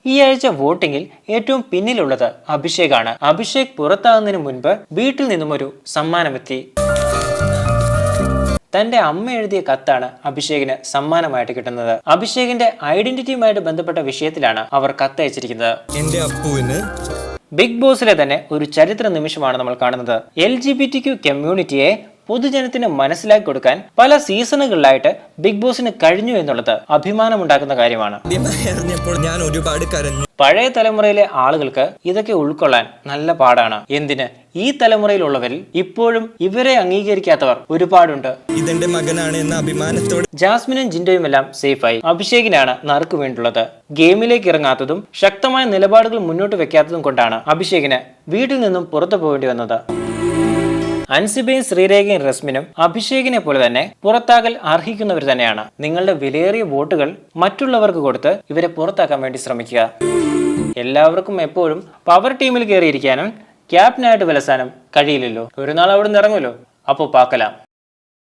ഈ ആഴ്ച വോട്ടിംഗിൽ ഏറ്റവും പിന്നിലുള്ളത് അഭിഷേകാണ്. അഭിഷേക് പുറത്താകുന്നതിന് മുൻപ് വീട്ടിൽ നിന്നും ഒരു സമ്മാനമെത്തി. തന്റെ അമ്മ എഴുതിയ കത്താണ് അഭിഷേകിന് സമ്മാനമായിട്ട് കിട്ടുന്നത്. അഭിഷേകിന്റെ ഐഡന്റിറ്റിയുമായിട്ട് ബന്ധപ്പെട്ട വിഷയത്തിലാണ് അവർ കത്തയച്ചിരിക്കുന്നത്. എന്റെ അപ്പുവിന് ബിഗ് ബോസിലെ തന്നെ ഒരു ചരിത്ര നിമിഷമാണ് നമ്മൾ കാണുന്നത്. LGBTQ കമ്മ്യൂണിറ്റിയെ പൊതുജനത്തിന് മനസ്സിലാക്കി കൊടുക്കാൻ പല സീസണുകളിലായിട്ട് ബിഗ് ബോസിന് കഴിഞ്ഞു എന്നുള്ളത് അഭിമാനമുണ്ടാക്കുന്ന കാര്യമാണ്. ഞാൻ ഒരുപാട് കരഞ്ഞു. പഴയ തലമുറയിലെ ആളുകൾക്ക് ഇതൊക്കെ ഉൾക്കൊള്ളാൻ നല്ല പാടാണ്. എന്തിന്, ഈ തലമുറയിലുള്ളവരിൽ ഇപ്പോഴും ഇവരെ അംഗീകരിക്കാത്തവർ ഒരുപാടുണ്ട്. ഇതെന്റെ മകനാണ് എന്ന അഭിമാനത്തോടെ ജാസ്മിനും ജിൻഡോയും എല്ലാം സേഫായി. അഭിഷേകിനാണ് നറുക്ക് വീണ്ടുള്ളത്. ഗെയിമിലേക്ക് ഇറങ്ങാത്തതും ശക്തമായ നിലപാടുകൾ മുന്നോട്ട് വെക്കാത്തതും കൊണ്ടാണ് അഭിഷേകിന് വീട്ടിൽ നിന്നും പുറത്തു പോകേണ്ടി വന്നത്. അൻസിബയും ശ്രീരേഖയും റസ്മിനും അഭിഷേകിനെ പോലെ തന്നെ പുറത്താകൽ അർഹിക്കുന്നവർ തന്നെയാണ്. നിങ്ങളുടെ വിലയേറിയ വോട്ടുകൾ മറ്റുള്ളവർക്ക് കൊടുത്ത് ഇവരെ പുറത്താക്കാൻ വേണ്ടി ശ്രമിക്കുക. എല്ലാവർക്കും എപ്പോഴും പവർ ടീമിൽ കയറിയിരിക്കാനും ക്യാപ്റ്റനായിട്ട് വിലസാനും കഴിയില്ലല്ലോ. ഒരു നാൾ അവിടെ നിന്ന് ഇറങ്ങുമല്ലോ. അപ്പോൾ പാക്കലാം.